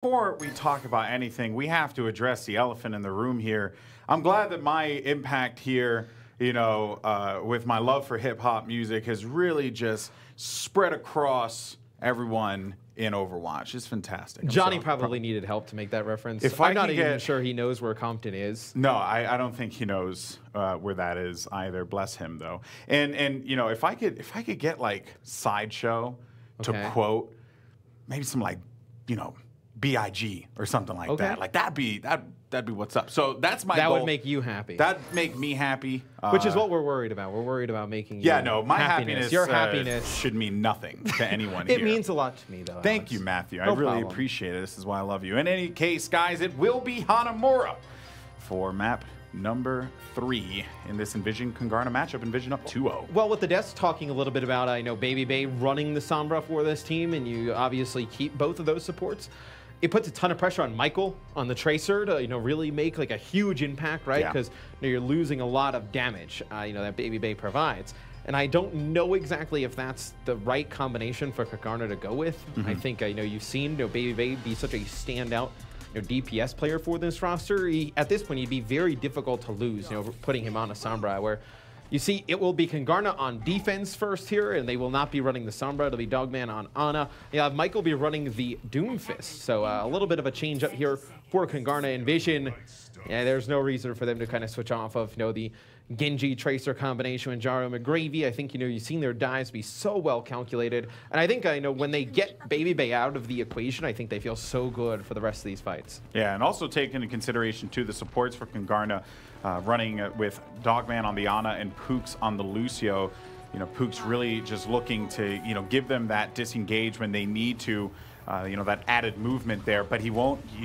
Before we talk about anything, we have to address the elephant in the room here. I'm glad that my impact here, you know, with my love for hip-hop music has really just spread across everyone in Overwatch. It's fantastic. Johnny probably needed help to make that reference. I'm not even sure he knows where Compton is. No, I don't think he knows where that is either. Bless him, though. And you know, if I could get like Sideshow to quote maybe some like, you know, B.I.G. or something like that. Like that'd be what's up. So that's my goal. That would make you happy. That'd make me happy. Which is what we're worried about. We're worried about making yeah, no, my happiness, your happiness should mean nothing to anyone It here. means a lot to me, though. Thank you, Matthew. I really appreciate it. This is why I love you. In any case, guys, it will be Hanamura for map number 3 in this EnVision Kungarna matchup. EnVision up 2-0. Well, with the devs talking a little bit about, I know Baby Bay running the Sombra for this team, and you obviously keep both of those supports. It puts a ton of pressure on Michael, on the Tracer, to, you know, really make like a huge impact, right? Because you know, you're losing a lot of damage, you know, that Baby Bay provides. And I don't know exactly if that's the right combination for Kungarna to go with. I think, you know, you've seen, you know, Baby Bay be such a standout, you know, DPS player for this roster. At this point, he'd be very difficult to lose, you know, putting him on a Sombra, where you see, it will be Kungarna on defense first here, and they will not be running the Sombra. It'll be Dogman on Ana. Yeah, Mike will be running the Doomfist. So a little bit of a change up here for Kungarna. EnVision, yeah, there's no reason for them to kind of switch off of, you know, the Genji Tracer combination with Jaro McGravy. I think, you know, you've seen their dives be so well calculated. And I think, you know, when they get Baby Bay out of the equation, I think they feel so good for the rest of these fights. Yeah, and also take into consideration, too, the supports for Kungarna running with Dogman on the Ana and Pooks on the Lucio. You know, Pooks really just looking to, you know, give them that disengage when they need to, you know, that added movement there, but you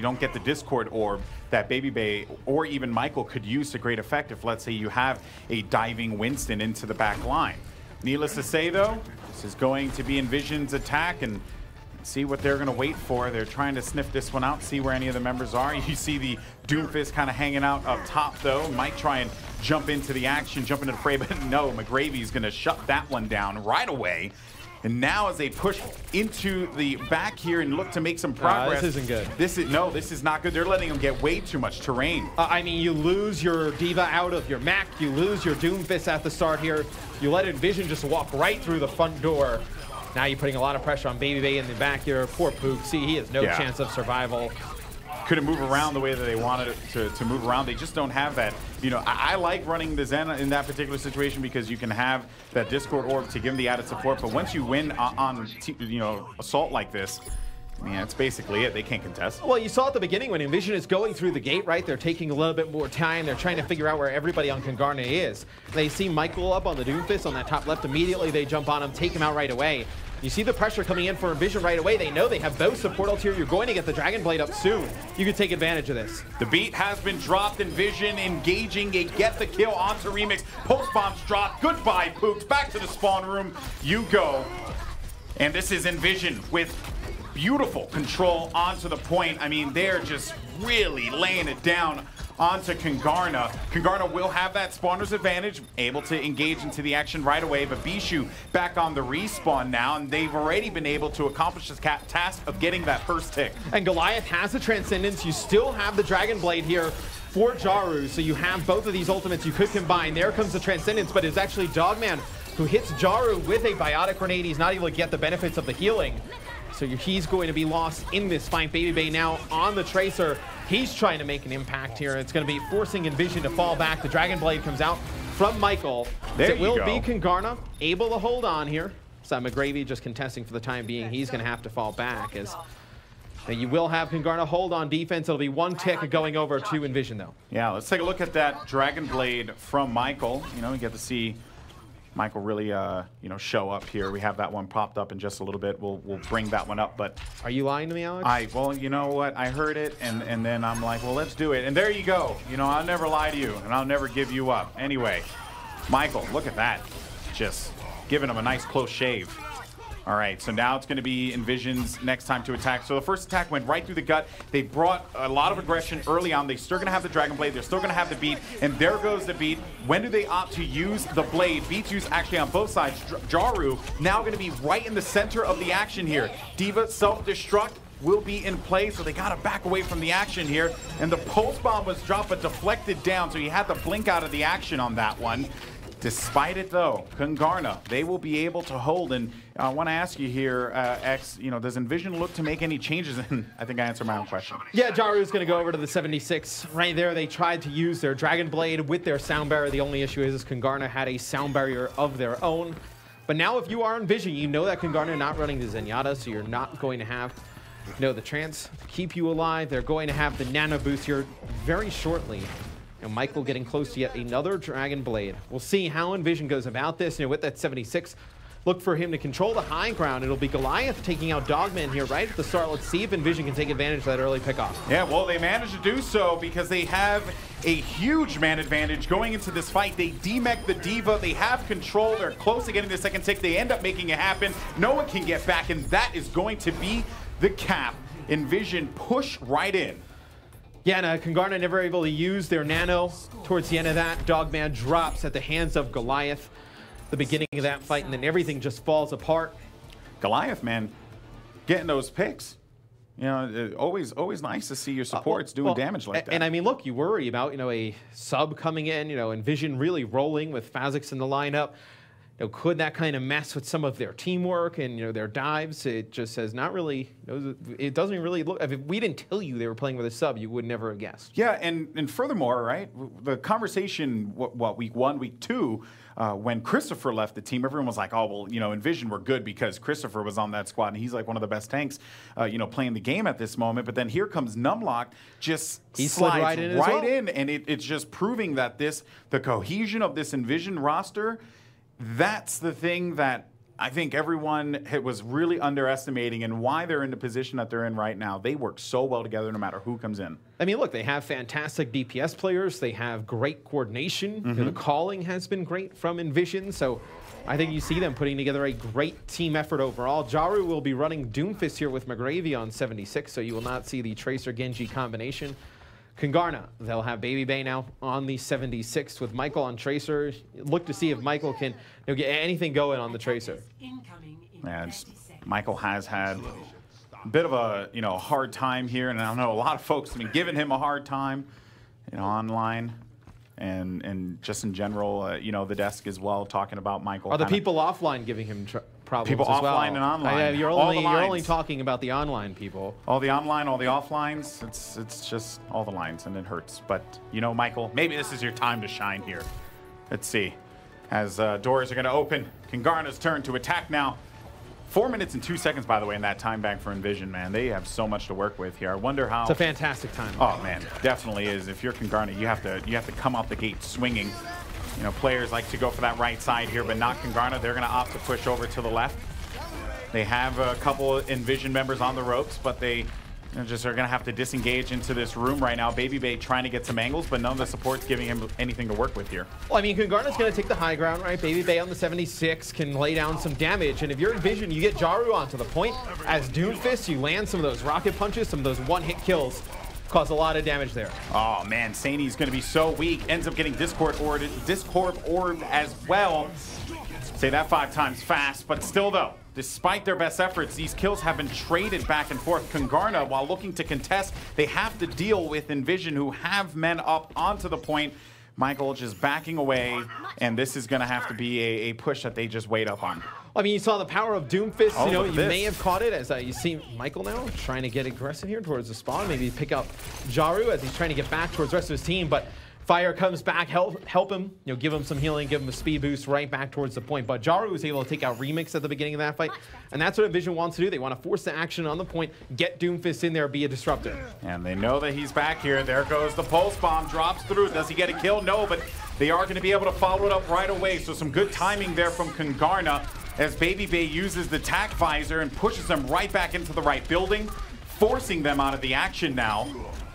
don't get the Discord orb that Baby Bay or even Michael could use to great effect if, let's say, you have a diving Winston into the back line. Needless to say, though, this is going to be EnVision's attack, and see what they're going to wait for. They're trying to sniff this one out, see where any of the members are. You see the Doomfist kind of hanging out up top, though. Might try and jump into the action, jump into the fray, but no, McGravy's going to shut that one down right away. And now as they push into the back here and look to make some progress. This isn't good. This is not good. They're letting them get way too much terrain. I mean, you lose your D.Va out of your mech. You lose your Doomfist at the start here. You let EnVision just walk right through the front door. Now you're putting a lot of pressure on Baby Bay in the back here. Poor Pook. See, he has no chance of survival. Couldn't move around the way that they wanted it to move around. They just don't have that. You know, I like running the Zen in that particular situation because you can have that Discord orb to give them the added support. But once you win on you know, assault like this, yeah, that's basically it. They can't contest. Well, you saw at the beginning when EnVision is going through the gate, right? They're taking a little bit more time. They're trying to figure out where everybody on Kungarna is. They see Michael up on the Doomfist on that top left. Immediately, they jump on him, take him out right away. You see the pressure coming in for EnVision right away. They know they have both support ults here. You're going to get the Dragon Blade up soon. You can take advantage of this. The beat has been dropped. EnVision engaging a get the kill onto Remix. Post bombs dropped. Goodbye, Pooks. Back to the spawn room you go. And this is EnVision with beautiful control onto the point. I mean, they're just really laying it down onto Kungarna. Kungarna will have that spawner's advantage, able to engage into the action right away, but Bishu back on the respawn now, and they've already been able to accomplish this task of getting that first tick. And Goliath has the Transcendence. You still have the Dragon Blade here for Jaru, so you have both of these ultimates you could combine. There comes the Transcendence, but it's actually Dogman who hits Jaru with a Biotic Grenade. He's not able to get the benefits of the healing. So he's going to be lost in this fight. Baby Bay now on the Tracer. He's trying to make an impact here. It's going to be forcing EnVision to fall back. The Dragon Blade comes out from Michael. It will be Kungarna able to hold on here. So McGravy just contesting for the time being. He's going to have to fall back as you will have Kungarna hold on defense. It'll be one tick going over to EnVision, though. Yeah, let's take a look at that Dragon Blade from Michael. You know, we get to see Michael really, you know, show up here. We have that one popped up in just a little bit. We'll bring that one up. But are you lying to me, Alex? Well, you know what? I heard it, and then I'm like, well, let's do it. And there you go. You know, I'll never lie to you, and I'll never give you up. Anyway, Michael, look at that. Just giving him a nice close shave. All right, so now it's going to be EnVision's next time to attack. So the first attack went right through the gut. They brought a lot of aggression early on. They're still going to have the Dragon Blade. They're still going to have the beat. And there goes the beat. When do they opt to use the blade? Beat's used actually on both sides. Jaru now going to be right in the center of the action here. D.Va self-destruct will be in play, so they got to back away from the action here. And the post bomb was dropped but deflected down, so he had to blink out of the action on that one. Despite it, though, Kungarna, they will be able to hold. And I want to ask you here, X, does EnVision look to make any changes? And I think I answered my own question. Yeah, Jaru's going to go over to the 76. Right there, they tried to use their Dragon Blade with their sound barrier. The only issue is Kungarna had a sound barrier of their own. But now if you are EnVision, you know that Kungarna not running the Zenyatta, so you're not going to have the chance to keep you alive. They're going to have the nano boost here very shortly. And Michael getting close to yet another Dragon Blade. We'll see how EnVision goes about this. With that 76, look for him to control the high ground. It'll be Goliath taking out Dogman here right at the start. Let's see if EnVision can take advantage of that early pickoff. Yeah, well, they managed to do so because they have a huge man advantage going into this fight. They demech the Diva. They have control. They're close to getting the second tick. They end up making it happen. No one can get back, and that is going to be the cap. EnVision push right in. Yeah, and Kungarna never able to use their nano towards the end of that. Dogman drops at the hands of Goliath. The beginning of that fight, and then everything just falls apart. Goliath, man, getting those picks. Always nice to see your supports doing damage like that. And I mean, look, you worry about, a sub coming in, EnVision really rolling with Phasix in the lineup. Could that kind of mess with some of their teamwork and, their dives? It just says not really, it doesn't really look, if we didn't tell you they were playing with a sub, you would never have guessed. Yeah, and furthermore, right, the conversation, week 1, week 2, when Christopher left the team, everyone was like, oh, well, EnVision were good because Christopher was on that squad, and he's like one of the best tanks, playing the game at this moment. But then here comes Numlock, just slides right in, and it's just proving that the cohesion of this EnVision roster, that's the thing that I think everyone was really underestimating, and why they're in the position that they're in right now. They work so well together no matter who comes in. I mean, look, they have fantastic DPS players. They have great coordination. The calling has been great from EnVision, so I think you see them putting together a great team effort overall. Jaru will be running Doomfist here with McGravy on 76, so you will not see the Tracer Genji combination. Kungarna, they'll have Baby Bay now on the 76 with Michael on Tracer. Look to see if Michael can get anything going on the Tracer. Yeah, Michael has had a bit of a hard time here, and I know a lot of folks have been giving him a hard time, online and just in general, the desk as well, talking about Michael. Are the people offline giving him problems people as well? Offline and online. You're only talking about the online people. All the online, all the offlines. It's just all the lines, and it hurts. But Michael, maybe this is your time to shine here. Let's see. As doors are going to open, Kungarna's turn to attack now. 4 minutes and 2 seconds, by the way, in that time bank for EnVision, man. They have so much to work with here. I wonder how. It's a fantastic time. Oh man, definitely is. If you're Kungarna, you have to come out the gate swinging. Players like to go for that right side here, but not Kungarna. They're going to opt to push over to the left. They have a couple of EnVision members on the ropes, but they just are going to have to disengage into this room right now. Baby Bay trying to get some angles, but none of the support's giving him anything to work with here. Well, I mean, Kungarna's going to take the high ground, right? Baby Bay on the 76 can lay down some damage, and if you're EnVision, you get Jaru onto the point. As Doomfist, you land some of those rocket punches, some of those one-hit kills. Cause a lot of damage there. Oh man, Sani's going to be so weak. Ends up getting Discord orb as well. Say that 5 times fast, but still though, despite their best efforts, these kills have been traded back and forth. Kungarna, while looking to contest, they have to deal with EnVision, who have men up onto the point. Michael just backing away, and this is going to have to be a push that they just wait up on. I mean, you saw the power of Doomfist. You may have caught it as you see Michael now trying to get aggressive here towards the spawn. Maybe pick up Jaru as he's trying to get back towards the rest of his team, but Fire comes back, help him, give him some healing, give him a speed boost right back towards the point. But Jaru was able to take out Remix at the beginning of that fight, and that's what EnVision wants to do. They want to force the action on the point, get Doomfist in there, be a disruptor. And they know that he's back here. There goes the pulse bomb, drops through. Does he get a kill? No, but they are going to be able to follow it up right away. So some good timing there from Kungarna as Baby Bay uses the tack visor and pushes them right back into the right building, forcing them out of the action now.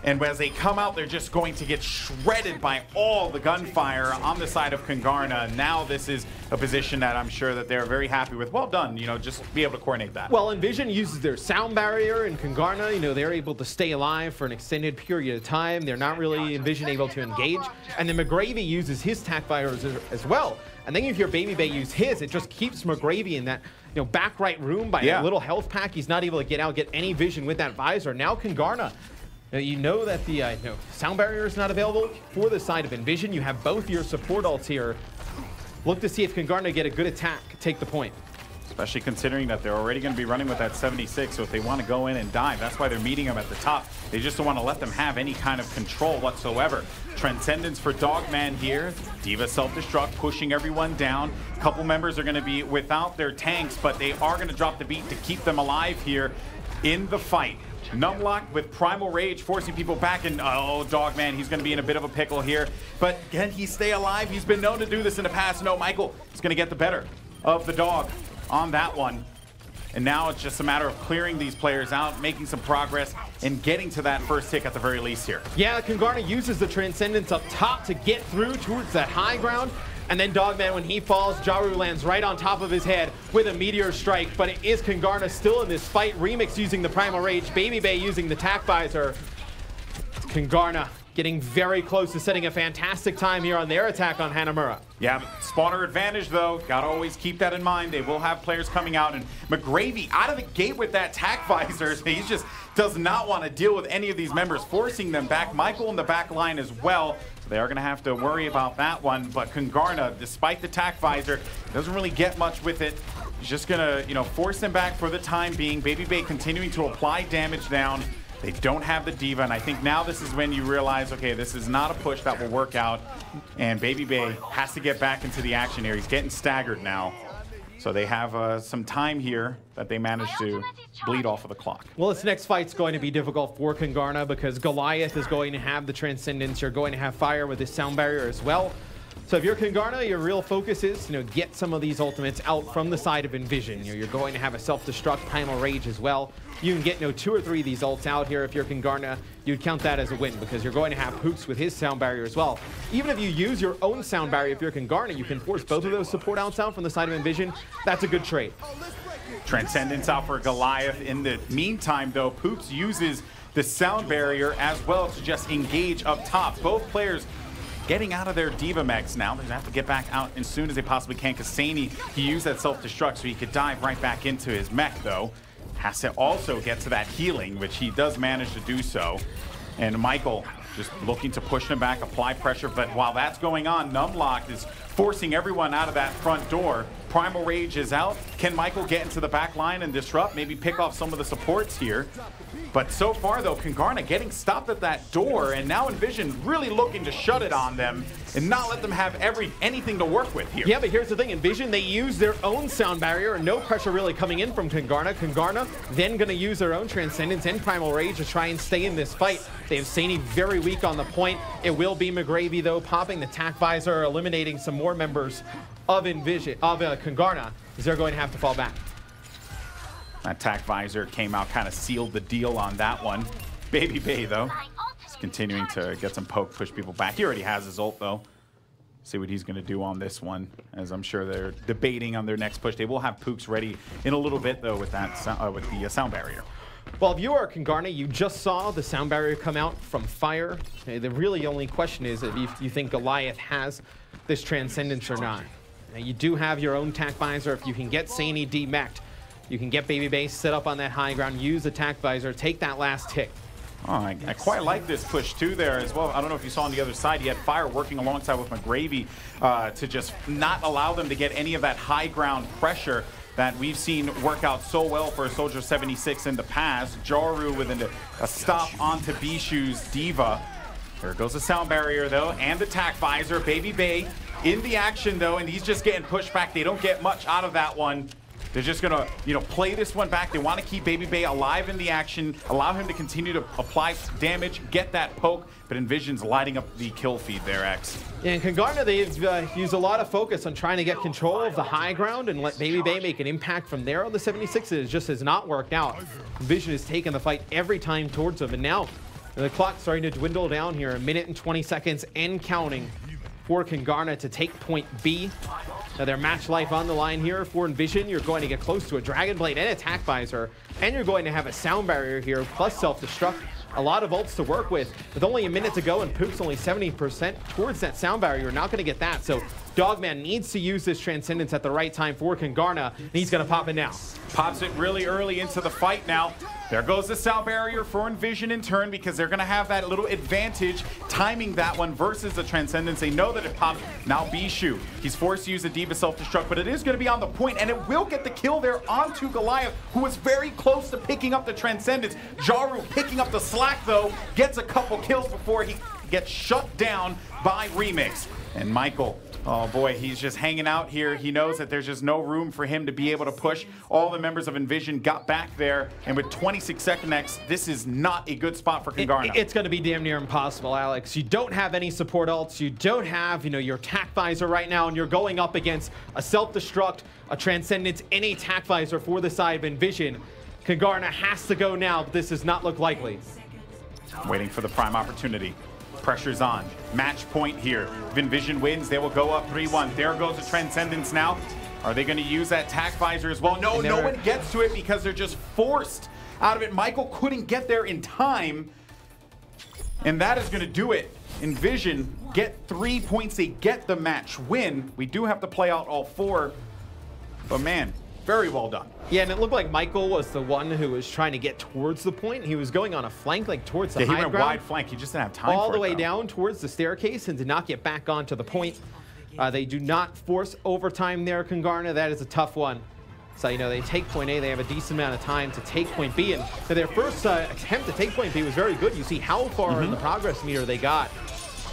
And as they come out, they're just going to get shredded by all the gunfire on the side of Kungarna. Now this is a position that I'm sure that they're very happy with. Well done, just be able to coordinate that. Well, EnVision uses their sound barrier, and Kungarna, they're able to stay alive for an extended period of time. They're not really EnVision able to engage. And then McGravy uses his tack fires as well. And then you hear Baby Bay use his, it just keeps McGravy in that back right room by a little health pack. He's not able to get out, get any vision with that visor. Now Kungarna, you know that the sound barrier is not available for the side of EnVision. You have both your support ults here. Look to see if Kungarna get a good attack, take the point. Especially considering that they're already going to be running with that 76, so if they want to go in and dive, that's why they're meeting them at the top. They just don't want to let them have any kind of control whatsoever. Transcendence for Dogman here. D.Va self-destruct, pushing everyone down. A couple members are going to be without their tanks, but they are going to drop the beat to keep them alive here in the fight. Numlock with Primal Rage forcing people back, and oh, Dogman, he's going to be in a bit of a pickle here. But can he stay alive? He's been known to do this in the past. No, Michael is going to get the better of the dog on that one. And now it's just a matter of clearing these players out, making some progress, and getting to that first tick at the very least here. Yeah, Kungarna uses the Transcendence up top to get through towards that high ground. And then Dogman, when he falls, Jaru lands right on top of his head with a Meteor Strike. But it is Kungarna still in this fight. Remix using the Primal Rage, Baby Bay using the Tac Visor. Kungarna getting very close to setting a fantastic time here on their attack on Hanamura. Yeah, spawner advantage though. Gotta always keep that in mind. They will have players coming out, and McGravy out of the gate with that Tac Visor. He just does not want to deal with any of these members, forcing them back. Michael in the back line as well. They are going to have to worry about that one, but Kungarna, despite the Tac Visor, doesn't really get much with it. He's just going to, force them back for the time being. Baby Bay continuing to apply damage down. They don't have the D.Va, and I think now this is when you realize, okay, this is not a push that will work out, and Baby Bay has to get back into the action here. He's getting staggered now. So they have some time here that they managed to bleed off of the clock. Well, this next fight's going to be difficult for Kungarna because Goliath is going to have the Transcendence. You're going to have fire with his sound barrier as well. So if you're Kungarna, your real focus is, get some of these ultimates out from the side of EnVision. You're going to have a self-destruct, Primal Rage as well. You can get 2 or 3 of these ults out here. If you're Kungarna, you'd count that as a win because you're going to have Pooks with his sound barrier as well. Even if you use your own sound barrier, if you're Kungarna, you can force both of those support outs out from the side of EnVision. That's a good trade. Transcendence out for Goliath. In the meantime, though, Pooks uses the sound barrier as well to just engage up top. Both players getting out of their D.Va mechs now. They're going to have to get back out as soon as they possibly can. Cassini, he used that self-destruct so he could dive right back into his mech, though. Has to also get to that healing, which he does manage to do so. And Michael just looking to push him back, apply pressure. But while that's going on, Numlock is forcing everyone out of that front door. Primal Rage is out. Can Michael get into the back line and disrupt? Maybe pick off some of the supports here. But so far, though, Kungarna getting stopped at that door, and now EnVision really looking to shut it on them and not let them have anything to work with here. Yeah, but here's the thing. EnVision, they use their own sound barrier, and no pressure really coming in from Kungarna. Kungarna then going to use their own Transcendence and Primal Rage to try and stay in this fight. They have Saini very weak on the point. It will be McGravy, though, popping the Tac Visor, eliminating some more members of EnVision, of Kungarna, as they're going to have to fall back. That Tac Visor came out, kind of sealed the deal on that one. Baby Bay, though, is continuing to get some poke, push people back. He already has his ult, though. See what he's going to do on this one, as I'm sure they're debating on their next push. They will have Pooks ready in a little bit, though, with that with the sound barrier. Well, if you are Kungarna, you just saw the sound barrier come out from fire. The really only question is if you think Goliath has this Transcendence or not. Now, you do have your own Tac Visor. If you can get Saini demeched, you can get Baby Bay set up on that high ground, use the Tac Visor, take that last tick. Oh, I quite like this push, too, there as well. I don't know if you saw on the other side, he had Fire working alongside with McGravy to just not allow them to get any of that high ground pressure that we've seen work out so well for Soldier 76 in the past. Jaru with a stop onto Bishu's D.Va. There goes the sound barrier, though, and the Tac Visor. Baby Bay in the action, though, and he's just getting pushed back. They don't get much out of that one. They're just going to, play this one back. They want to keep Baby Bay alive in the action, allow him to continue to apply damage, get that poke, but EnVision's lighting up the kill feed there, X. Yeah, in Kungarna, they've used a lot of focus on trying to get control of the high ground and let Baby Bay make an impact from there on the 76. It just has not worked out. EnVision has taken the fight every time towards them, and now the clock's starting to dwindle down here. 1 minute and 20 seconds and counting for Kungarna to take point B. Now their match life on the line here for EnVision. You're going to get close to a Dragon Blade and a Tac Visor, and you're going to have a sound barrier here, plus self-destruct. A lot of ults to work with only 1 minute to go, and Pook's only 70% towards that sound barrier. You're not going to get that, so Dogman needs to use this Transcendence at the right time for Kungarna, and he's going to pop it now. Pops it really early into the fight now. There goes the Sal barrier for EnVision in turn, because they're going to have that little advantage timing that one versus the Transcendence. They know that it pops. Now Bishu, he's forced to use a Diva self-destruct, but it is going to be on the point, and it will get the kill there onto Goliath, who was very close to picking up the Transcendence. Jaru picking up the slack, though, gets a couple kills before he gets shut down by Remix. And Michael, oh boy, he's just hanging out here. He knows that there's just no room for him to be able to push. All the members of EnVision got back there, and with 26 seconds next, this is not a good spot for Kungarna. It's going to be damn near impossible, Alex. You don't have any support ults. You don't have, your tac visor right now, and you're going up against a self-destruct, a Transcendence, and a tac visor for the side of EnVision. Kungarna has to go now, but this does not look likely. Waiting for the prime opportunity. Pressure's on. Match point here. If EnVision wins, they will go up 3-1. There goes the Transcendence now. Are they going to use that tac visor as well? No, no one gets to it because they're just forced out of it. Michael couldn't get there in time. And that is going to do it. EnVision get 3 points. They get the match win. We do have to play out all 4. But man, very well done. Yeah, and it looked like Michael was the one who was trying to get towards the point. He was going on a flank, like towards the high ground. He went wide flank. He just didn't have time all for the it, way though. down towards the staircase and did not get back onto the point. They do not force overtime there, Kungarna. That is a tough one. So, they take point A. They have a decent amount of time to take point B. And so their first attempt to take point B was very good. You see how far in the progress meter they got.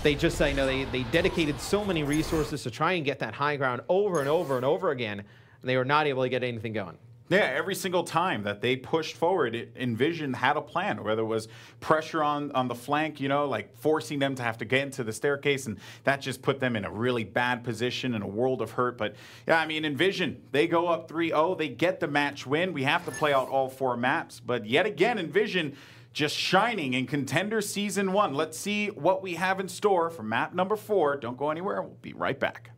They just, they dedicated so many resources to try and get that high ground over and over and over again. And they were not able to get anything going. Yeah, every single time that they pushed forward, EnVision had a plan, whether it was pressure on the flank, like forcing them to have to get into the staircase, and that just put them in a really bad position and a world of hurt. But yeah, EnVision, they go up 3-0, they get the match win. We have to play out all 4 maps, but yet again, EnVision just shining in Contenders Season 1. Let's see what we have in store for map number 4. Don't go anywhere, we'll be right back.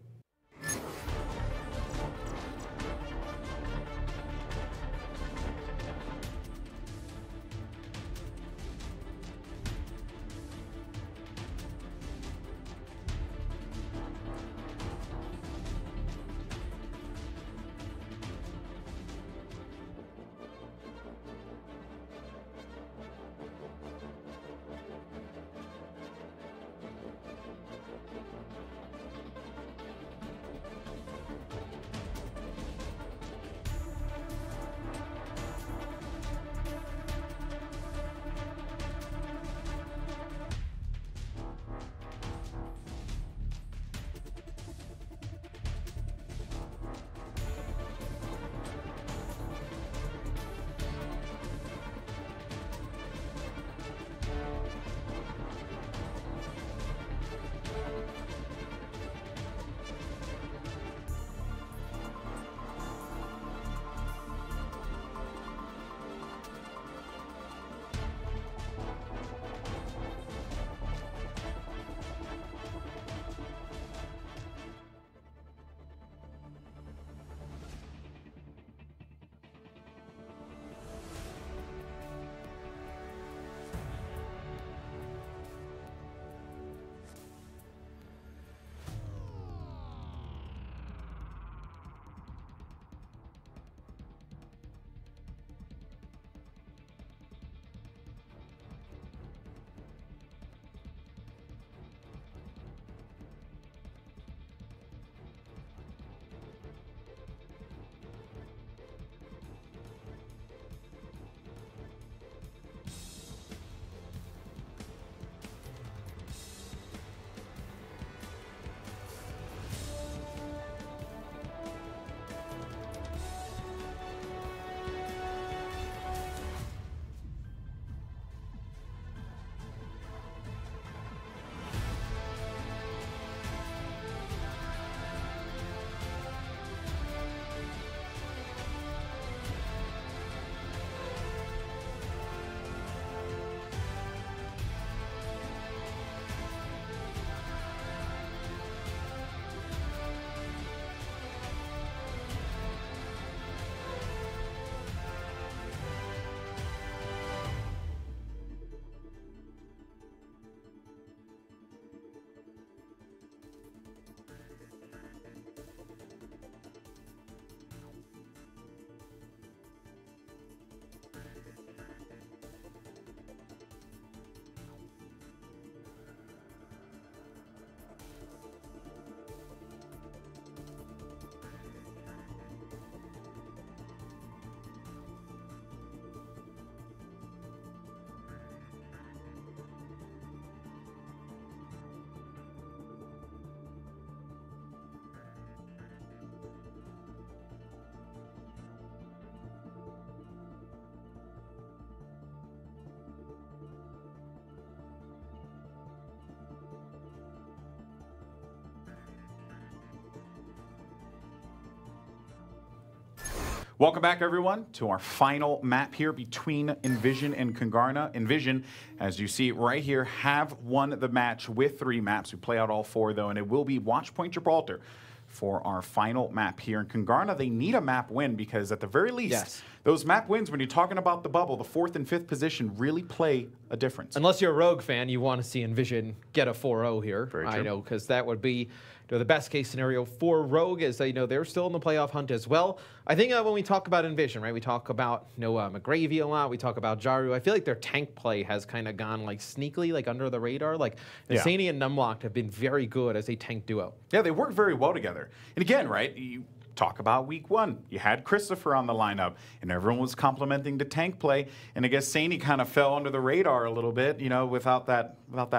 Welcome back, everyone, to our final map here between EnVision and Kungarna. EnVision, as you see right here, have won the match with 3 maps. We play out all 4, though, and it will be Watchpoint Gibraltar for our final map here. In Kungarna, they need a map win because, at the very least, those map wins, when you're talking about the bubble, the 4th and 5th position really play a difference. Unless you're a Rogue fan, you want to see EnVision get a 4-0 here. Very true. I know, because that would be the best case scenario for Rogue, is that they're still in the playoff hunt as well. I think when we talk about EnVision, right, we talk about McGravy a lot. We talk about Jaru. I feel like their tank play has kind of gone sneakily, under the radar. Nasani and Numlocked have been very good as a tank duo. Yeah, they work very well together. And again, right, you talk about week 1. You had Christopher on the lineup, and everyone was complimenting the tank play. And I guess Sani kind of fell under the radar a little bit, without that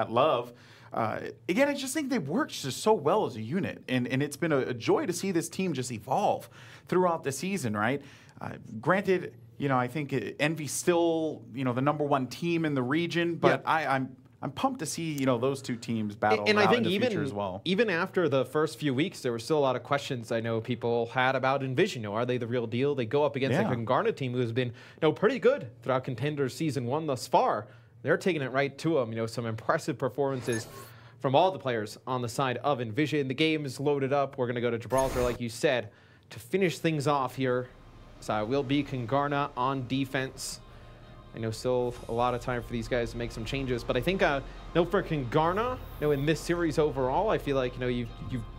love. Again, I just think they worked just so well as a unit, and it's been a joy to see this team just evolve throughout the season, right? Granted, I think Envy's still, the #1 team in the region, but I'm pumped to see, those 2 teams battle and I think in the even, future as well. Even after the first few weeks, there were still a lot of questions I know people had about EnVision. Are they the real deal? They go up against a Kungarna team who has been pretty good throughout Contenders Season 1 thus far. They're taking it right to them. Some impressive performances from all the players on the side of EnVision. The game is loaded up. We're going to go to Gibraltar, like you said, to finish things off here. So it will be Kungarna on defense. I know still a lot of time for these guys to make some changes, but I think for Kungarna, in this series overall, I feel like you've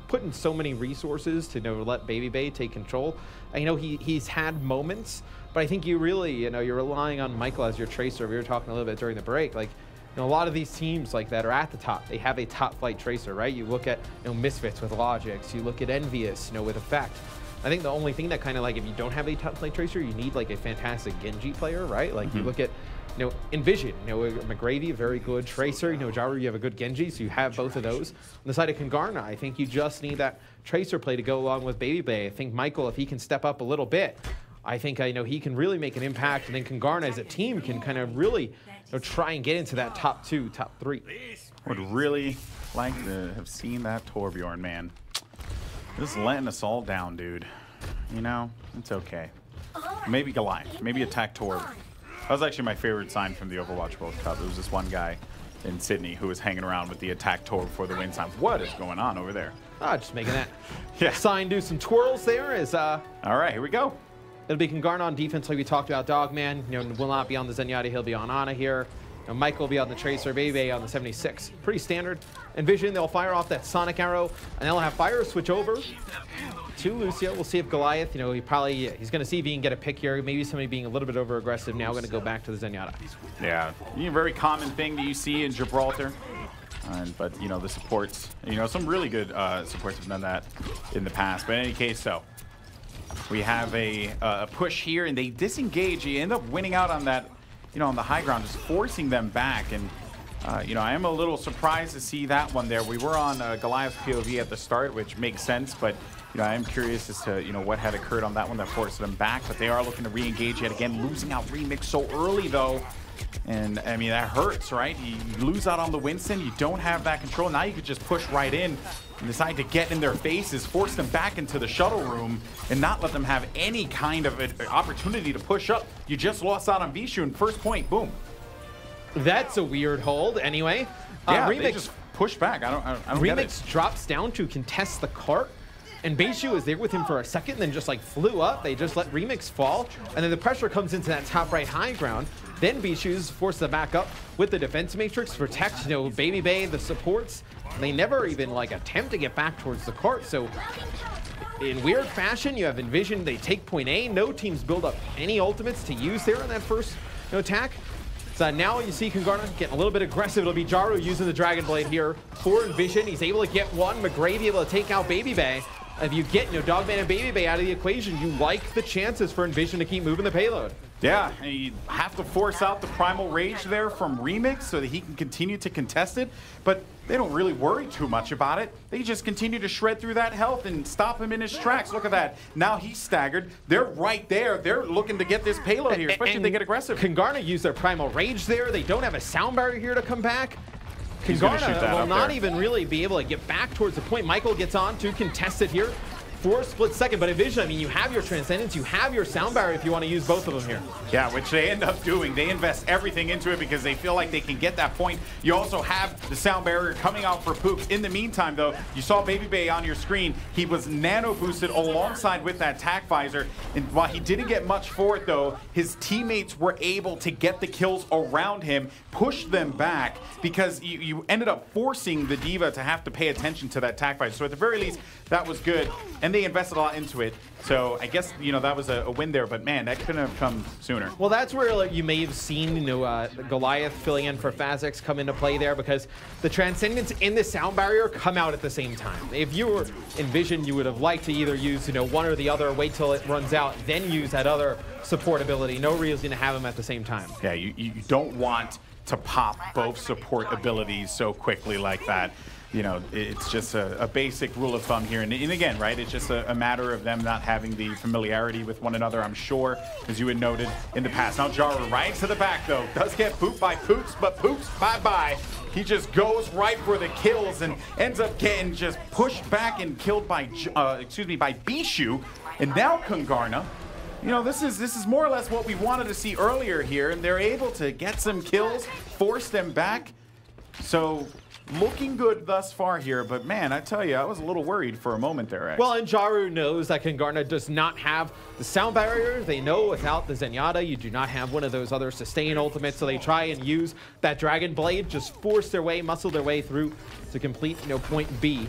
put in so many resources to let Baby Bay take control. He's had moments, but I think you really you're relying on Michael as your tracer. We were talking a little bit during the break, a lot of these teams that are at the top, they have a top flight tracer, right? You look at Misfits with Logix, you look at Envious, with Effect. I think the only thing that kind of if you don't have a top flight tracer, you need a fantastic Genji player, right? You look at EnVision, McGravy, a very good tracer. Jaru, you have a good Genji, so you have both of those. On the side of Kungarna, I think you just need that tracer play to go along with Baby Bay. I think Michael, if he can step up a little bit, I think he can really make an impact, and then Kungarna as a team can kind of really try and get into that top 2, top 3. Would really like to have seen that Torbjorn, man. Just letting us all down, dude. It's okay. Maybe Goliath. Maybe attack Torb. That was actually my favorite sign from the Overwatch World Cup. It was this one guy in Sydney who was hanging around with the attack Torb for the win sign. What is going on over there? Just making that sign do some twirls there. All right, here we go. It'll be Kungarna on defense, like we talked about. Dogman, will not be on the Zenyatta. He'll be on Ana here. Michael will be on the Tracer. Baby on the 76. Pretty standard. EnVision, they'll fire off that Sonic Arrow, and they'll have Fire switch over to Lucio. We'll see if Goliath, he's going to see if he can get a pick here. Maybe somebody being a little bit over-aggressive now, going to go back to the Zenyatta. Yeah, a very common thing that you see in Gibraltar. But, the supports, some really good supports have done that in the past. But in any case, we have a push here, and they disengage. You end up winning out on that, on the high ground, just forcing them back. And, I am a little surprised to see that one there. We were on Goliath's POV at the start, which makes sense, but, I am curious as to, what had occurred on that one that forced them back. But they are looking to re-engage yet again, losing out Remix so early, though. And, I mean, that hurts, right? You lose out on the Winston. You don't have that control. Now you could just push right in and decide to get in their faces, force them back into the shuttle room, and not let them have any kind of opportunity to push up. You just lost out on Vishu, and first point, boom. That's a weird hold. Anyway, yeah, Remix they just push back. I don't get it. Remix drops down to contest the cart, and Beishu was there with him for a second, then just flew up. They just let Remix fall, and then the pressure comes into that top right high ground. Then Bishu's forced to back up with the defense matrix, protect, Baby Bay, the supports. They never even attempt to get back towards the cart. So in weird fashion, you have EnVision, they take point A. No teams build up any ultimates to use there in that first attack. So now you see Kungarna getting a little bit aggressive. It'll be Jaru using the Dragon Blade here for EnVision. He's able to get one. McGravy able to take out Baby Bay. If you get Dogman and Baby Bay out of the equation, you like the chances for EnVision to keep moving the payload. Yeah, and you have to force out the Primal Rage there from Remix so that he can continue to contest it, but they don't really worry too much about it. They just continue to shred through that health and stop him in his tracks. Look at that. Now he's staggered. They're right there. They're looking to get this payload here, especially if they get aggressive. Kungarna used their Primal Rage there. They don't have a sound barrier here to come back. Kungarna will not even really be able to get back towards the point. Michael gets on to contest it here. for a split second. But EnVision, I mean, you have your Transcendence, you have your Sound Barrier if you want to use both of them here. Yeah, which they end up doing. They invest everything into it because they feel like they can get that point. You also have the Sound Barrier coming out for Pooks. In the meantime, though, you saw Baby Bay on your screen. He was nano boosted alongside with that tack visor. And while he didn't get much for it, though, his teammates were able to get the kills around him, push them back, because you ended up forcing the D.Va to have to pay attention to that tack visor. So at the very least, that was good. And they invested a lot into it. So I guess, you know, that was a win there, but man, that couldn't have come sooner. Well, that's where like, you may have seen, you know, Goliath filling in for Phazix come into play there, because the Transcendence and the Sound Barrier come out at the same time. If you were EnVision, you would have liked to either use, you know, one or the other, wait till it runs out, then use that other support ability. No reason to have them at the same time. Yeah, you don't want to pop both support abilities so quickly like that. You know, it's just a basic rule of thumb here. And again, right, it's just a matter of them not having the familiarity with one another, I'm sure, as you had noted in the past. Now, Jaru right to the back, though. Does get pooped by Pooks, but Pooks, bye-bye. He just goes right for the kills and ends up getting just pushed back and killed by, by Bishu. And now Kungarna. You know, this is more or less what we wanted to see earlier here, and they're able to get some kills, force them back. So looking good thus far here, but man, I tell you, I was a little worried for a moment there, X. Well, and Jaru knows that Kungarna does not have the Sound Barrier. They know without the Zenyatta, you do not have one of those other sustain ultimates, so they try and use that Dragon Blade, just force their way, muscle their way through to complete, you know, point B.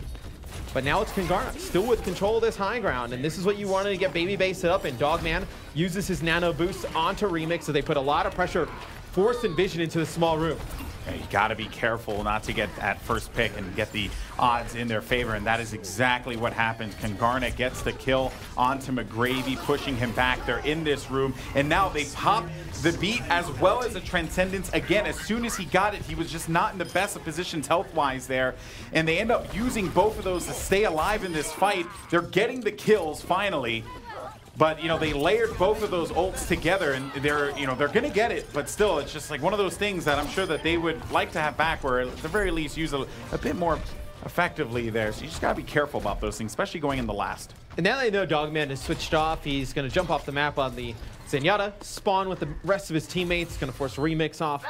But now it's Kungarna, still with control of this high ground, and this is what you wanted to get Baby Bay set up, and Dogman uses his nano boost onto Remix, so they put a lot of pressure, force EnVision into the small room. Yeah, you got to be careful not to get that first pick and get the odds in their favor, and that is exactly what happened. Kungarna gets the kill onto McGravy, pushing him back. They're in this room, and now they pop the beat as well as a Transcendence. Again, as soon as he got it, he was just not in the best of positions health-wise there, and they end up using both of those to stay alive in this fight. They're getting the kills finally. But, you know, they layered both of those ults together, and they're going to get it. But still, it's just like one of those things that I'm sure that they would like to have back, where at the very least use a bit more effectively there. So you just got to be careful about those things, especially going in the last. And now they know Dogman is switched off. He's going to jump off the map on the Zenyatta, spawn with the rest of his teammates, going to force Remix off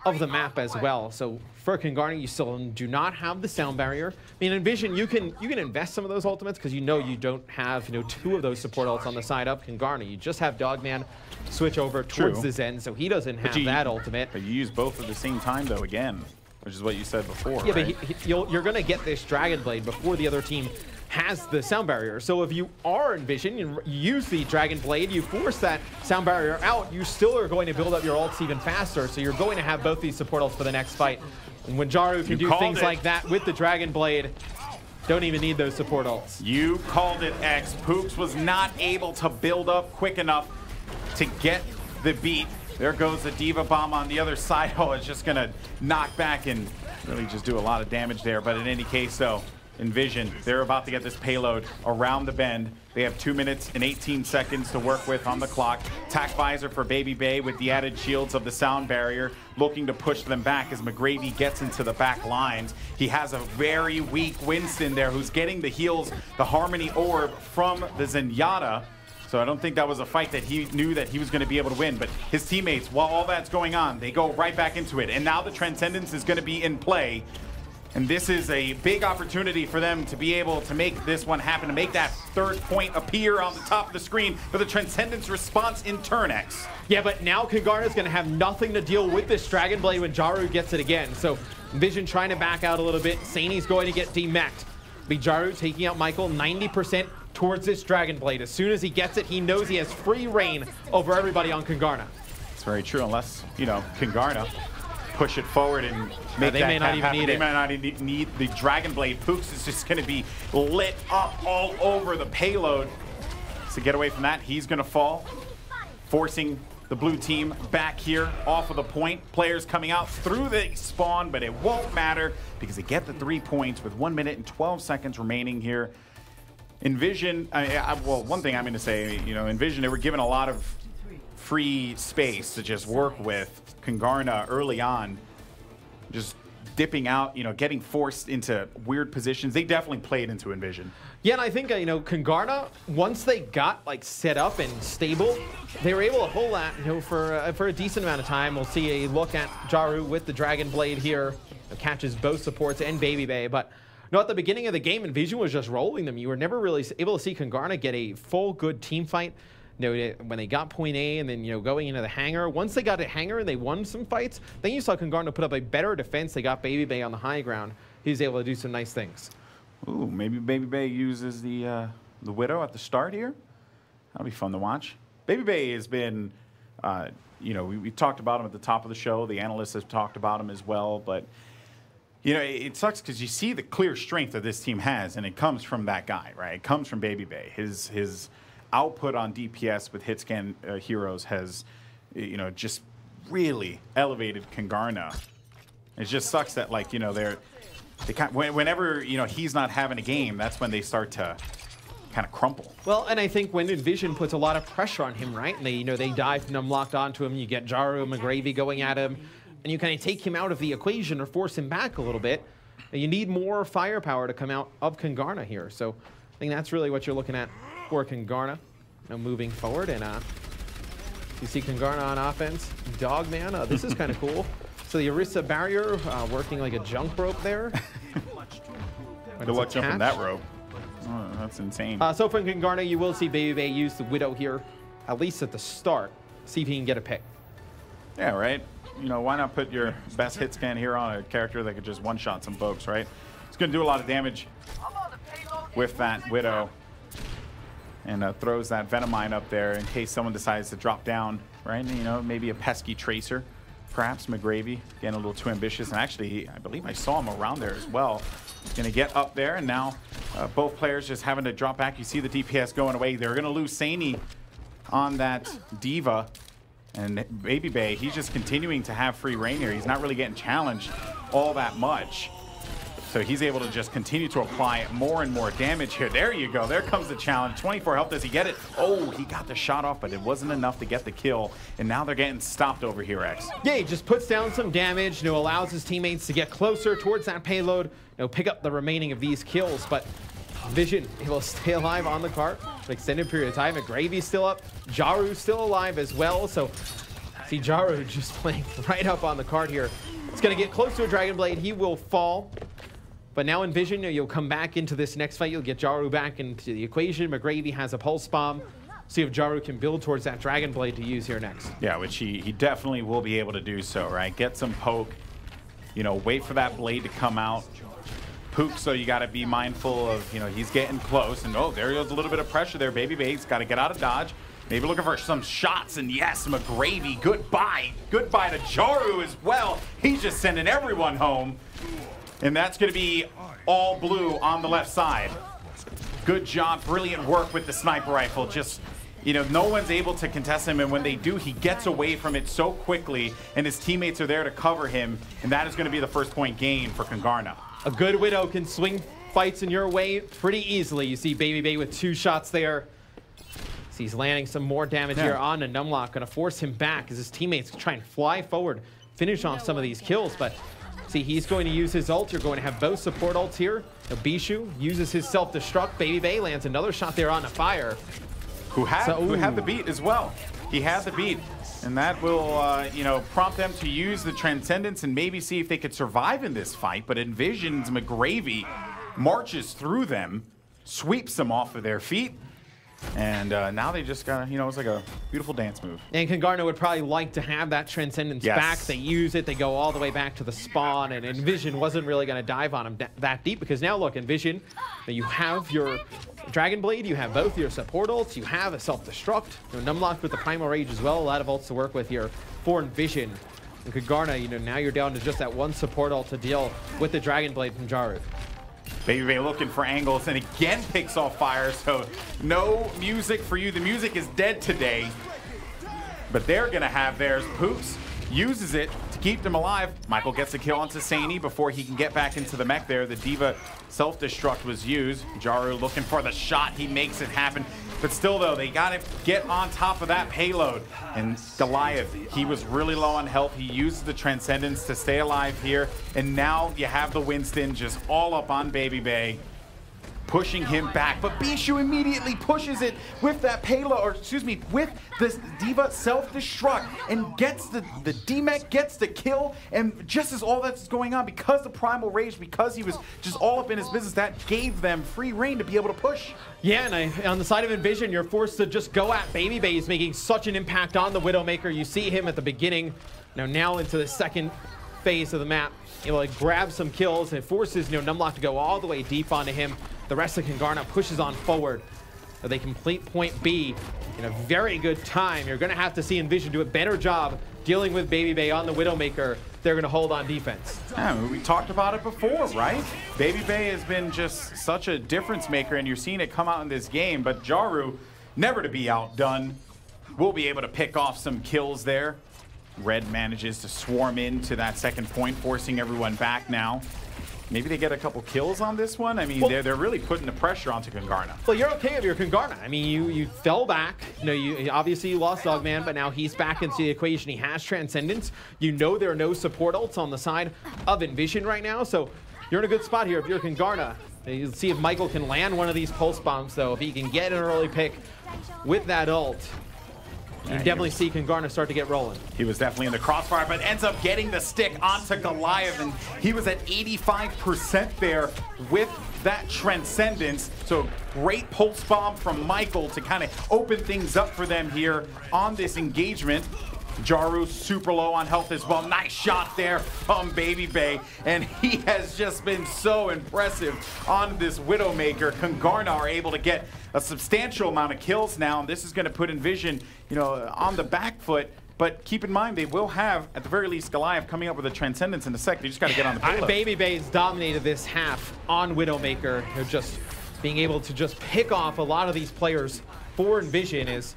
of the map as well. So for Kungarna, you still do not have the Sound Barrier. I mean, EnVision, you can invest some of those ultimates because you know you don't have, you know, two of those support ults on the side of Kungarna. You just have Dogman switch over towards the Zen, so he doesn't have that ultimate. But you use both at the same time, though, again, which is what you said before. Yeah, right? but you're going to get this Dragon Blade before the other team has the Sound Barrier. So if you are EnVision, you use the Dragon Blade, you force that Sound Barrier out, you still are going to build up your ults even faster, so you're going to have both these support ults for the next fight. And when Jaru can do things like that with the Dragon Blade, don't even need those support ults. You called it, X. Pooks was not able to build up quick enough to get the beat. There goes the D.Va bomb on the other side. Oh, it's just going to knock back and really just do a lot of damage there. But in any case, though, EnVision, they're about to get this payload around the bend. They have 2 minutes and 18 seconds to work with on the clock. Tack visor for Baby Bay with the added shields of the Sound Barrier, looking to push them back as McGravy gets into the back lines. He has a very weak Winston there who's getting the heals, the Harmony Orb from the Zenyatta. So I don't think that was a fight that he knew that he was going to be able to win. But his teammates, while all that's going on, they go right back into it. And now the Transcendence is going to be in play. And this is a big opportunity for them to be able to make this one happen, to make that third point appear on the top of the screen for the Transcendence response in turn, X. Yeah, but now Kungarna is going to have nothing to deal with this Dragon Blade when Jaru gets it again. So EnVision trying to back out a little bit. Sani's going to get demacked. Big Jaru taking out Michael 90% towards this Dragon Blade. As soon as he gets it, he knows he has free reign over everybody on Kungarna. It's very true, unless, you know, Kungarna push it forward and make they may not even need it. They might not even need the Dragon Blade. Pooks is just going to be lit up all over the payload. To get away from that, he's going to fall, forcing the blue team back here off of the point. Players coming out through the spawn, but it won't matter because they get the 3 points with 1 minute and 12 seconds remaining here. EnVision, well, one thing I'm going to say, you know, EnVision, they were given a lot of free space to just work with. Kungarna early on just dipping out, you know, getting forced into weird positions. They definitely played into EnVision. Yeah, and I think, you know, Kungarna, once they got, like, set up and stable, they were able to hold that, you know, for a decent amount of time. We'll see a look at Jaru with the Dragon Blade here. It catches both supports and Baby Bay. But, you know, at the beginning of the game, EnVision was just rolling them. You were never really able to see Kungarna get a full good team fight. You know, when they got point A and then, you know, going into the hangar. Once they got a hangar and they won some fights, then you saw Kungarna put up a better defense. They got Baby Bay on the high ground. He was able to do some nice things. Ooh, maybe Baby Bay uses the Widow at the start here. That'll be fun to watch. Baby Bay has been, you know, we talked about him at the top of the show. The analysts have talked about him as well. But, you know, it sucks because you see the clear strength that this team has, and it comes from that guy, right? It comes from Baby Bay. His output on DPS with hit scan heroes has, you know, just really elevated Kungarna. It just sucks that, like, you know, whenever, you know, he's not having a game, that's when they start to kind of crumple. Well, and I think when EnVision puts a lot of pressure on him, right? And they, you know, they dive and locked onto him. You get Jaru and McGravy going at him, and you kind of take him out of the equation or force him back a little bit. And you need more firepower to come out of Kungarna here. So I think that's really what you're looking at for Kungarna. Now moving forward, and you see Kungarna on offense. Dogman, this is kind of cool. So the Orisa barrier working like a junk rope there. Good luck jumping that rope. Oh, that's insane. So from Kungarna, you will see Baby Bay use the Widow here, at least at the start. See if he can get a pick. Yeah, right? You know, why not put your best hit scan here on a character that could just one-shot some folks, right? It's going to do a lot of damage with that Widow. And throws that Venom Mine up there in case someone decides to drop down, right? And, you know, maybe a pesky Tracer, perhaps. McGravy, getting a little too ambitious. And actually, I believe I saw him around there as well. Going to get up there, and now both players just having to drop back. You see the DPS going away. They're going to lose Saini on that Diva. And Baby Bay, he's just continuing to have free reign here. He's not really getting challenged all that much. So he's able to just continue to apply more and more damage here. There you go. There comes the challenge. 24 health. Does he get it? Oh, he got the shot off, but it wasn't enough to get the kill. And now they're getting stopped over here, X. Yeah, he just puts down some damage, you know, allows his teammates to get closer towards that payload, you know, pick up the remaining of these kills. But Vision able to stay alive on the cart for an extended period of time. McGravy's still up. Jaru's still alive as well. So see Jaru just playing right up on the cart here. It's going to get close to a Dragon Blade. He will fall. But now EnVision, you'll come back into this next fight. You'll get Jaru back into the equation. McGravy has a pulse bomb. See if Jaru can build towards that Dragon Blade to use here next. Yeah, which he definitely will be able to do so, right? Get some poke, you know, wait for that blade to come out. Pook, so you got to be mindful of, you know, he's getting close. And oh, there goes a little bit of pressure there. Baby Bay's got to get out of dodge. Maybe looking for some shots. And yes, McGravy, goodbye. Goodbye to Jaru as well. He's just sending everyone home. And that's going to be all blue on the left side. Good job, brilliant work with the sniper rifle. Just, you know, no one's able to contest him, and when they do, he gets away from it so quickly, and his teammates are there to cover him, and that is going to be the first point gain for Kungarna. A good Widow can swing fights in your way pretty easily. You see Baby Bay with 2 shots there. So he's landing some more damage here on a Numlock, going to force him back as his teammates try and fly forward, finish off some of these kills, but see, he's going to use his ult. You're going to have both support ults here. Now, Bishu uses his self-destruct. Baby Bay lands another shot there on the fire. Who had the beat as well. He had the beat. And that will, you know, prompt them to use the Transcendence and maybe see if they could survive in this fight. But EnVision's McGravy marches through them, sweeps them off of their feet. And now they just got, you know, it's like a beautiful dance move. And Kungarna would probably like to have that Transcendence back. They use it. They go all the way back to the spawn. And EnVision wasn't really going to dive on him that deep because now, look, EnVision, you have your Dragon Blade. You have both your support ults. You have a self-destruct. You know, Numlock with the Primal Rage as well. A lot of ults to work with here for EnVision. And Kungarna, you know, now you're down to just that one support ult to deal with the Dragon Blade from Jaru. Baby Bay looking for angles and again picks off fire, so no music for you. The music is dead today, but they're gonna have theirs. Poops uses it to keep them alive. Michael gets a kill onto Saini before he can get back into the mech there. The Diva self-destruct was used. Jaru looking for the shot. He makes it happen. But still, though, they got to get on top of that payload. And Goliath, he was really low on health. He used the Transcendence to stay alive here. And now you have the Winston just all up on Baby Bay, pushing him back. But Bishu immediately pushes it with that payload, or excuse me, with this D.Va self-destruct, and gets the D-Mech gets the kill. And just as all that's going on, because the Primal Rage, because he was just all up in his business, that gave them free reign to be able to push. Yeah, and on the side of EnVision, you're forced to just go at Baby Bay. He's making such an impact on the Widowmaker. You see him at the beginning, now into the second phase of the map, able to grab some kills, and it forces Numlock to go all the way deep onto him. The rest of Kungarna pushes on forward. So they complete point B in a very good time. You're going to have to see EnVision do a better job dealing with Baby Bay on the Widowmaker. They're going to hold on defense. Yeah, we talked about it before, right? Baby Bay has been just such a difference maker, and you're seeing it come out in this game. But Jaru, never to be outdone, will be able to pick off some kills there. Red manages to swarm into that second point, forcing everyone back now. Maybe they get a couple kills on this one. I mean, well, they're really putting the pressure onto Kungarna. Well, you're okay if you're Kungarna. I mean, you fell back. You obviously you lost Dogman, but now he's back into the equation. He has Transcendence. There are no support ults on the side of EnVision right now, so you're in a good spot here if you're Kungarna. You'll see if Michael can land one of these pulse bombs, though. If he can get an early pick with that ult, you can definitely see Kungarna start to get rolling. He was definitely in the crossfire, but ends up getting the stick onto Goliath, and he was at 85% there with that Transcendence. So great pulse bomb from Michael to kind of open things up for them here on this engagement. Jaru super low on health as well. Nice shot there from Baby Bay, and he has just been so impressive on this Widowmaker. Kungarna are able to get a substantial amount of kills now, and this is going to put EnVision, on the back foot. But keep in mind, they will have, at the very least, Goliath coming up with a Transcendence in a sec. They just got to get on the payload. Baby Bay's dominated this half on Widowmaker. They're just being able to just pick off a lot of these players for EnVision. Is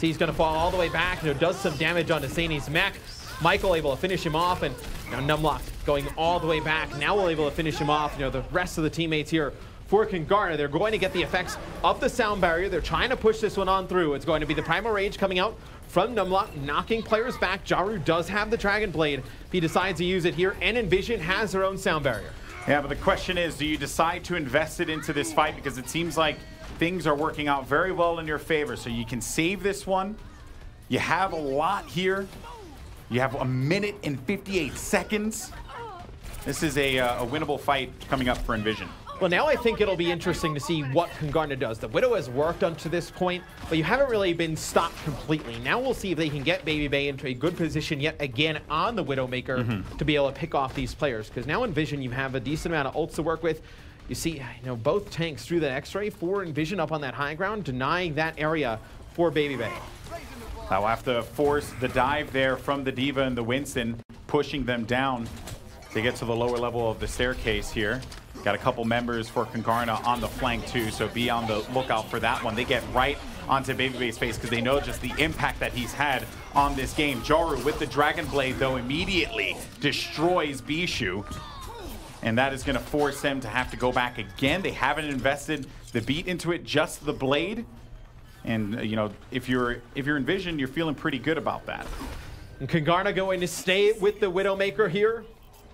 he's going to fall all the way back, does some damage on Husseini's mech. Michael able to finish him off, and now Numlock going all the way back. Now we're able to finish him off. The rest of the teammates here for Kungarna, they're going to get the effects of the sound barrier. They're trying to push this one on through. It's going to be the Primal Rage coming out from Numlock, knocking players back. Jaru does have the Dragon Blade if he decides to use it here, and EnVision has their own sound barrier. Yeah, but the question is, do you decide to invest it into this fight? Because it seems like things are working out very well in your favor. So you can save this one. You have a lot here. You have 1 minute and 58 seconds. This is a winnable fight coming up for EnVision. Well, now I think it'll be interesting to see what Kungarna does. The Widow has worked up to this point, but you haven't really been stopped completely. Now we'll see if they can get Baby Bay into a good position yet again on the Widowmaker to be able to pick off these players. Because now EnVision, you have a decent amount of ults to work with. You see, both tanks through the X-ray for EnVision up on that high ground, denying that area for Baby Bay. I'll have to force the dive there from the D.Va and the Winston, pushing them down to get to the lower level of the staircase here. Got a couple members for Kungarna on the flank too, so be on the lookout for that one. They get right onto Baby Bay's face because they know just the impact that he's had on this game. Jaru with the Dragon Blade, though, immediately destroys Bishu. And that is going to force them to have to go back again. They haven't invested the beat into it, just the blade. And, if you're EnVision, you're feeling pretty good about that. And Kungarna going to stay with the Widowmaker here.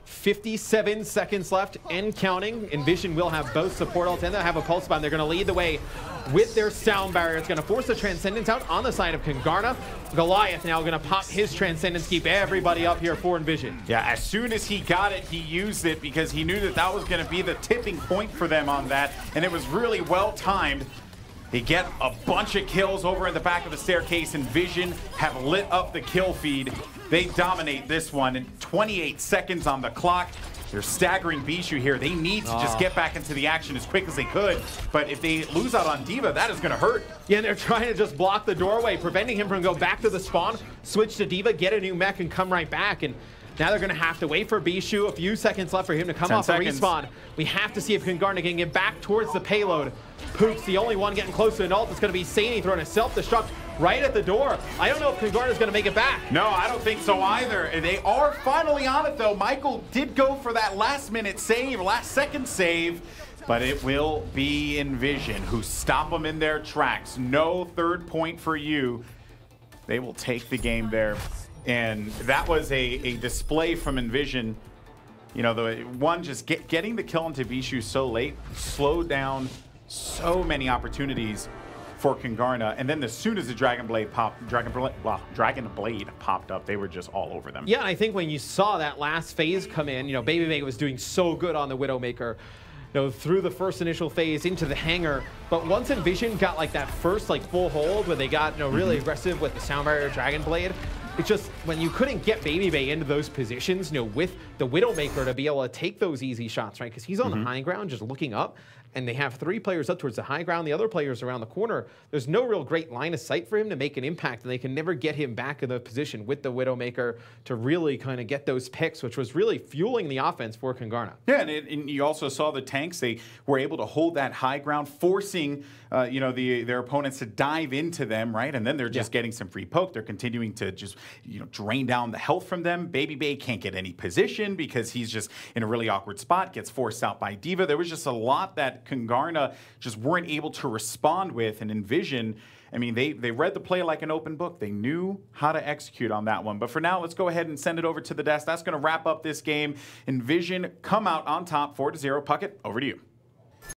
57 seconds left and counting. EnVision will have both support ults and they'll have a pulse bomb. They're going to lead the way with their sound barrier. It's going to force the Transcendence out on the side of Kungarna. Goliath now going to pop his Transcendence, keep everybody up here for EnVision. Yeah, as soon as he got it, he used it because he knew that that was going to be the tipping point for them on that, and it was really well timed. They get a bunch of kills over in the back of the staircase, and EnVision have lit up the kill feed. They dominate this one in 28 seconds on the clock. They're staggering Bishu here. They need to just get back into the action as quick as they could. But if they lose out on D.Va, that is going to hurt. Yeah, and they're trying to just block the doorway, preventing him from going back to the spawn, switch to D.Va, get a new mech, and come right back. And now they're going to have to wait for Bishu. A few seconds left for him to come off the respawn. We have to see if Kungarna can get back towards the payload. Pook's the only one getting close to an ult. It's going to be Saini throwing a self-destruct right at the door. I don't know if Kungarna's going to make it back. No, I don't think so either. They are finally on it, though. Michael did go for that last-minute save, last-second save. But it will be EnVision who stop them in their tracks. No third point for you. They will take the game there. And that was a display from EnVision. You know, the one just getting the kill onto Vishu so late slowed down so many opportunities for Kungarna. And then as soon as the Dragon Blade popped up, they were just all over them. Yeah, and I think when you saw that last phase come in, you know, Baby was doing so good on the Widowmaker, you know, through the first initial phase into the hangar. But once EnVision got like that first like full hold where they got, you know, really aggressive with the Sound Barrier Dragon Blade, it's just when you couldn't get Baby into those positions, you know, with the Widowmaker to be able to take those easy shots, right? Because he's on the high ground just looking up, and they have 3 players up towards the high ground, the other players around the corner. There's no real great line of sight for him to make an impact, and they can never get him back in the position with the Widowmaker to really kind of get those picks, which was really fueling the offense for Kungarna. Yeah, and you also saw the tanks. They were able to hold that high ground, forcing you know, their opponents to dive into them, right? And then they're just getting some free poke. They're continuing to just, you know, drain down the health from them. Baby can't get any position because he's just in a really awkward spot, gets forced out by D.Va. There was just a lot that Kungarna just weren't able to respond with, and EnVision, I mean, they read the play like an open book. They knew how to execute on that one. But for now, let's go ahead and send it over to the desk. That's going to wrap up this game. EnVision come out on top 4-0. Puckett, over to you.